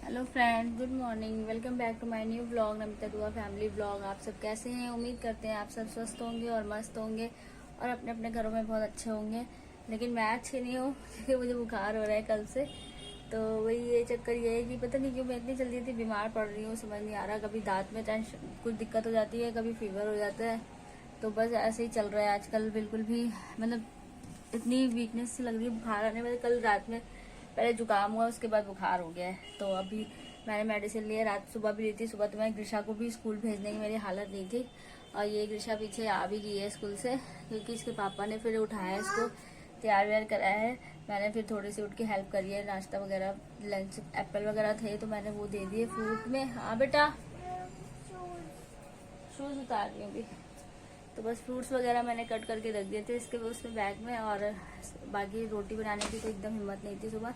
Hello friend, good morning. Welcome back to my new blog, Namita Dua family blog. आप सब कैसे हैं? उम्मीद करते हैं आप सब स्वस्थ होंगे और मस्त होंगे और अपने अपने घरों में बहुत अच्छे होंगे। लेकिन मैं अच्छी नहीं हूँ क्योंकि मुझे बुखार हो रहा है कल से। तो वही ये चक्कर ये है कि पता नहीं क्यों मैं इतनी जल्दी जल्दी बीमार पड़ रही हूँ, समझ नहीं आ रहा। कभी दांत में टेंशन कुछ दिक्कत हो जाती है, कभी फीवर हो जाता है। तो बस ऐसे ही चल रहा है आजकल। बिल्कुल भी मतलब इतनी वीकनेस सी लग रही है, बुखार आने में। कल रात में पहले जुकाम हुआ, उसके बाद बुखार हो गया है। तो अभी मैंने मेडिसिन लिया, रात सुबह भी ली थी। सुबह तो मैं ग्रीशा को भी स्कूल भेजने की मेरी हालत नहीं थी। और ये ग्रीशा पीछे आ भी गई है स्कूल से, क्योंकि इसके पापा ने फिर उठाया इसको, तैयार व्यार कराया है। मैंने फिर थोड़ी सी उठ के हेल्प करी है, नाश्ता वगैरह, लंच, एप्पल वगैरह थे तो मैंने वो दे दिए फ्रूट में। हाँ बेटा, शूज उतार रही हूँ अभी। तो बस फ्रूट्स वगैरह मैंने कट करके रख दिए थे इसके उसमें बैग में। और बाकी रोटी बनाने की तो एकदम हिम्मत नहीं थी सुबह।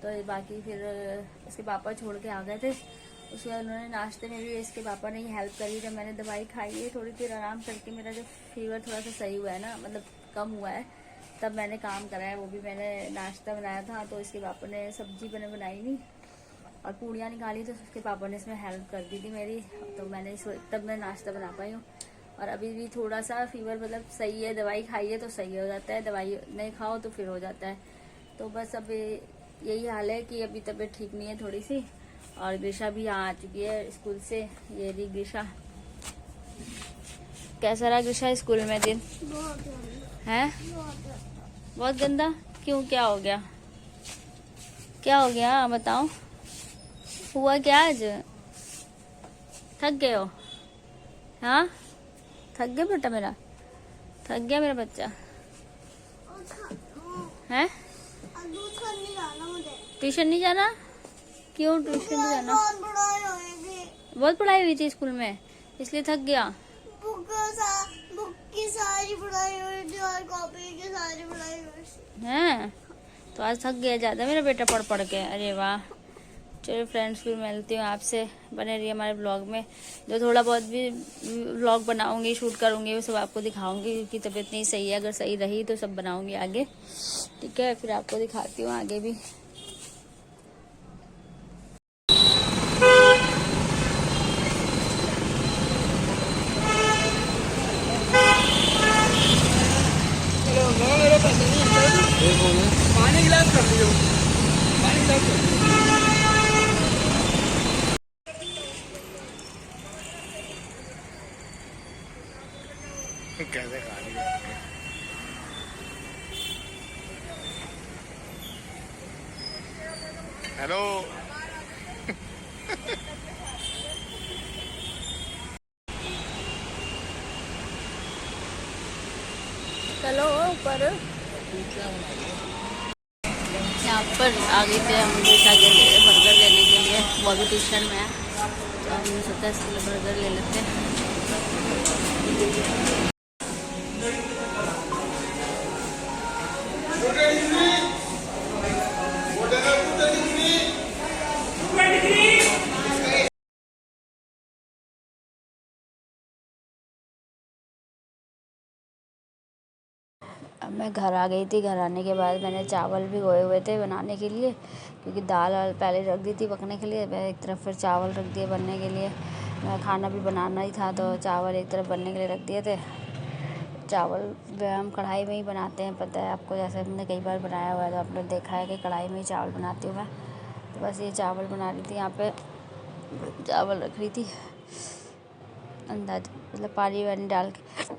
तो बाकी फिर इसके पापा छोड़ के आ गए थे। उसके बाद उन्होंने नाश्ते में भी इसके पापा ने ही हेल्प करी। जब मैंने दवाई खाई है, थोड़ी देर आराम करके मेरा जो फीवर थोड़ा सा सही हुआ है ना, मतलब कम हुआ है, तब मैंने काम करा है। वो भी मैंने नाश्ता बनाया था, तो इसके पापा ने सब्जी मैंने बनाई नहीं और पूड़ियाँ निकाली, तो उसके पापा ने इसमें हेल्प कर दी थी मेरी। तो मैंने तब मैं नाश्ता बना पाई हूँ। और अभी भी थोड़ा सा फीवर मतलब सही है, दवाई खाई है तो सही हो जाता है, दवाई नहीं खाओ तो फिर हो जाता है। तो बस अब यही हाल है कि अभी तबीयत ठीक नहीं है थोड़ी सी। और ग्रीशा भी यहाँ आ चुकी है स्कूल से। ये रही ग्रीशा। कैसा रहा ग्रीशा स्कूल में दिन? है बहुत गंदा। क्यों, क्या हो गया? क्या हो गया बताओ, हुआ क्या आज? थक गए हो? हाँ, थक गया बेटा मेरा, थक गया मेरा बच्चा है। ट्यूशन नहीं जाना? क्यों ट्यूशन नहीं जाना? बहुत पढ़ाई हुई थी स्कूल में, इसलिए थक गया। बुक की सारी पढ़ाई हुई थी और कॉपी की सारी पढ़ाई हुई थी। हैं तो आज थक गया ज्यादा मेरा बेटा पढ़ पढ़ के। अरे वाह। चलो फ्रेंड्स, फिर मिलती हूँ आपसे। बने रहिए हमारे ब्लॉग में। जो थोड़ा बहुत भी ब्लॉग बनाऊंगी, शूट करूंगी, वो सब आपको दिखाऊंगी, क्योंकि तबीयत नहीं सही है। अगर सही रही तो सब बनाऊंगी आगे, ठीक है? फिर आपको दिखाती हूँ आगे भी। पानी गिलास कर लियो, पानी गिलास कर लियो। कैसे खा रही है? हेलो। चलो ऊपर। यहाँ पर आ गए थे हम दिशा के लिए बर्गर लेने के लिए। वो भी ट्यूशन में है, तो हमने सोचा इसके लिए बर्गर ले लेते हैं। अब मैं घर आ गई थी। घर आने के बाद मैंने चावल भिगोए हुए थे बनाने के लिए, क्योंकि दाल पहले रख दी थी पकने के लिए। मैं एक तरफ फिर चावल रख दिए बनने के लिए। मैं खाना भी बनाना ही था, तो चावल एक तरफ बनने के लिए रख दिए थे। चावल हम कढ़ाई में ही बनाते हैं, पता है आपको, जैसे हमने कई बार बनाया हुआ है, तो आपने देखा है कि कढ़ाई में ही चावल बनाती हूँ मैं। तो बस ये चावल बना रही थी, यहाँ पे चावल रख रही थी अंदाज, मतलब पानी वानी डाल के।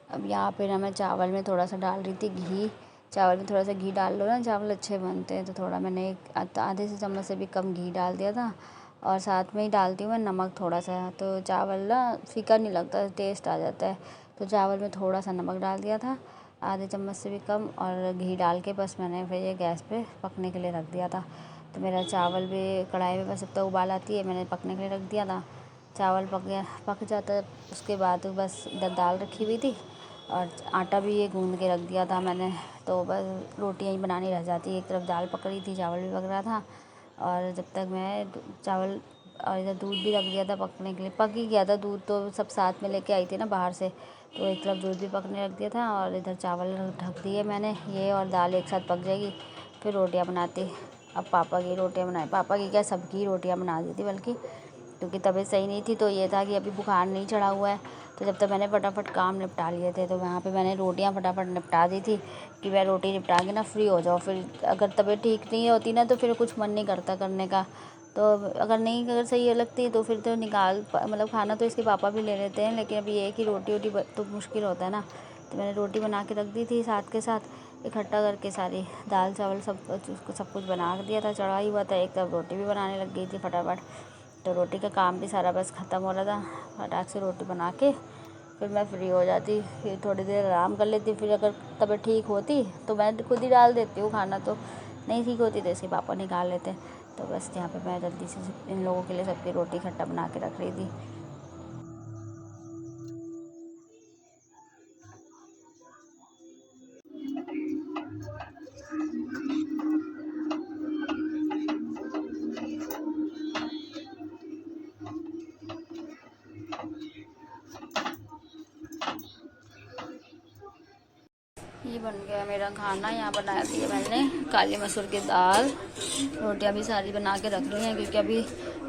अब यहाँ पे ना मैं चावल में थोड़ा सा डाल रही थी घी। चावल में थोड़ा सा घी डाल लो ना, चावल अच्छे बनते हैं। तो थोड़ा मैंने एक आधे से चम्मच से भी कम घी डाल दिया था। और साथ में ही डालती हूँ मैं नमक थोड़ा सा, तो चावल ना फीका नहीं लगता, टेस्ट आ जाता है। तो चावल में थोड़ा सा नमक डाल दिया था, आधे चम्मच से भी कम, और घी डाल के बस मैंने फिर ये गैस पे पकने के लिए रख दिया था। तो मेरा चावल भी कढ़ाई में बस, अब तक उबाल आती है, मैंने पकने के लिए रख दिया था। चावल पक गया, पक जाता है। उसके बाद बस इधर दाल रखी हुई थी और आटा भी ये गूंद के रख दिया था मैंने। तो बस रोटियाँ ही बनानी रह जाती। एक तरफ दाल पक रही थी, चावल भी पक रहा था। और जब तक मैं चावल और इधर दूध भी रख दिया था पकने के लिए। पक ही गया था दूध, तो सब साथ में लेके आई थी ना बाहर से, तो एक तरफ दूध भी पकने रख दिया था और इधर चावल ढक दिए मैंने। ये और दाल एक साथ पक जाएगी, फिर रोटियां बनाती। अब पापा की रोटियां बनाई, पापा की क्या सबकी रोटियां बना दी थी बल्कि, क्योंकि तबीयत सही नहीं थी। तो ये था कि अभी बुखार नहीं चढ़ा हुआ है, तो जब तक मैंने फटाफट काम निपटा लिए थे, तो वहाँ पे मैंने रोटियाँ फटाफट निपटा दी थी कि मैं रोटी निपटा के ना फ्री हो जाऊँ। फिर अगर तबीयत ठीक नहीं होती ना, तो फिर कुछ मन नहीं करता करने का। तो अगर सही लगती है तो फिर तो मतलब खाना तो इसके पापा भी ले लेते हैं, लेकिन अभी ये है कि रोटी वोटी तो मुश्किल होता है ना। तो मैंने रोटी बना के रख दी थी, साथ के साथ इकट्ठा करके सारी दाल चावल सब कुछ बना दिया था, चढ़ा ही हुआ था। एक तरफ रोटी भी बनाने लग गई थी फटाफट। तो रोटी का काम भी सारा बस ख़त्म हो रहा था। फटाक से रोटी बना के फिर मैं फ्री हो जाती, फिर थोड़ी देर आराम कर लेती। फिर अगर तबीयत ठीक होती तो मैं खुद ही डाल देती हूँ खाना, तो नहीं ठीक होती तो इसके पापा निकाल लेते। तो बस यहाँ पे मैं जल्दी से इन लोगों के लिए सबकी रोटी इकट्ठा बना के रख रही थी। ये बन गया मेरा खाना। यहाँ बना दिया मैंने काली मसूर की दाल, रोटियां भी सारी बना के रख ली हैं, क्योंकि अभी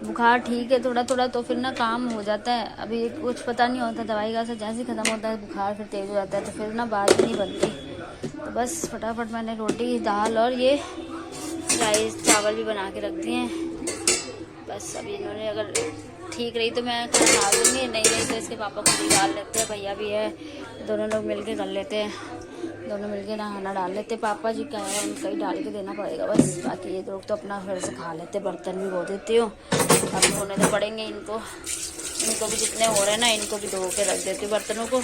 बुखार ठीक है थोड़ा थोड़ा, तो फिर ना काम हो जाता है। अभी कुछ पता नहीं होता, दवाई का असर जैसे ही ख़त्म होता है बुखार फिर तेज़ हो जाता है, तो फिर ना बात नहीं बनती। तो बस फटाफट मैंने रोटी दाल और ये राइस चावल भी बना के रख दिए हैं। बस अभी इन्होंने अगर ठीक रही तो मैं खा दूँगी, नहीं तो इसके पापा को भी डाल लेते हैं, भैया भी है, दोनों लोग मिल के कर लेते हैं। दोनों मिलके खाना डाल लेते। पापा जी का है उनका ही डाल के देना पड़ेगा बस, बाकी ये लोग तो अपना फिर से खा लेते। बर्तन भी धो देती हूँ, अब धोने तो पड़ेंगे इनको भी जितने हो रहे हैं ना, इनको भी धो के रख देती हूँ बर्तनों को,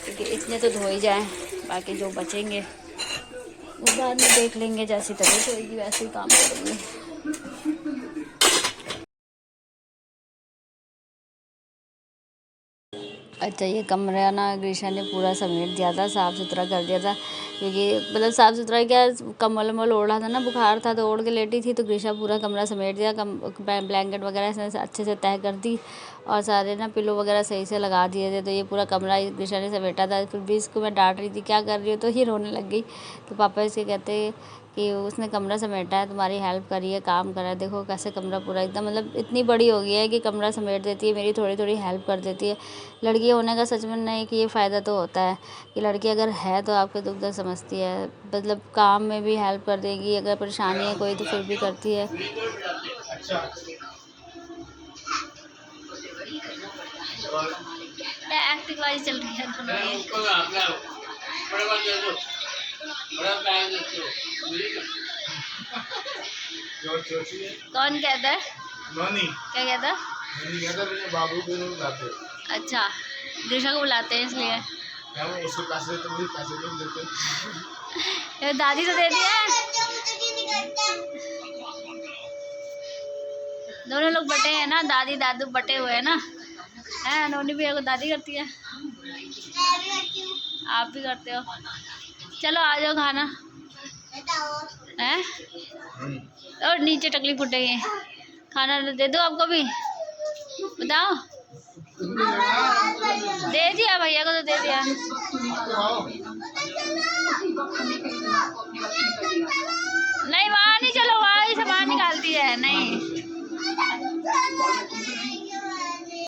क्योंकि इतने तो धो ही जाएँ, बाकी जो बचेंगे वो बाद में देख लेंगे, जैसी तबीयत होगी वैसे ही काम करेंगे। अच्छा, ये कमरा ना ग्रीशा ने पूरा समेट दिया था, साफ़ सुथरा कर दिया था, क्योंकि मतलब साफ़ सुथरा क्या, कम्बल वम्बल ओढ़ा था ना, बुखार था तो ओढ़ के लेटी थी, तो ग्रीशा पूरा कमरा समेट दिया। ब्लैंकेट वगैरह इसने अच्छे से तह कर दी और सारे ना पिलो वगैरह सही से लगा दिए थे। तो ये पूरा कमरा ग्रीशा ने समेटा था। फिर भी इसको मैं डांट रही थी क्या कर रही हो, तो ये रोने लग गई। तो पापा इसके कहते कि उसने कमरा समेटा है, तुम्हारी हेल्प करी है, काम करा है, देखो कैसे कमरा पूरा एकदम मतलब इतनी बड़ी हो गई है कि कमरा समेट देती है, मेरी थोड़ी थोड़ी हेल्प कर देती है। लड़की होने का सच में नहीं कि ये फ़ायदा तो होता है कि लड़की अगर है तो आपके दुख दर्द समझती है, मतलब काम में भी हेल्प कर देगी, अगर परेशानी है कोई तो फिर भी करती है। एक्टिंग चल रही है। कौन कहता है? क्या कहता है? बाबू को बुलाते। अच्छा, ग्रीशा को बुलाते हैं इसलिए। उसके पैसे तो मुझे पैसे नहीं देते। दादी तो दे दिया। दोनों लोग बटे हैं ना, दादी दादू बटे हुए हैं ना, है नोनी भैया को दादी करती है, आप भी करते हो। चलो आ जाओ खाना है, और नीचे टकली फुटेगी। खाना दे दो आपको भी, बताओ। दे दिया भैया को, तो दे दिया। नहीं वहाँ नहीं, चलो वहाँ ही सामान निकालती है, नहीं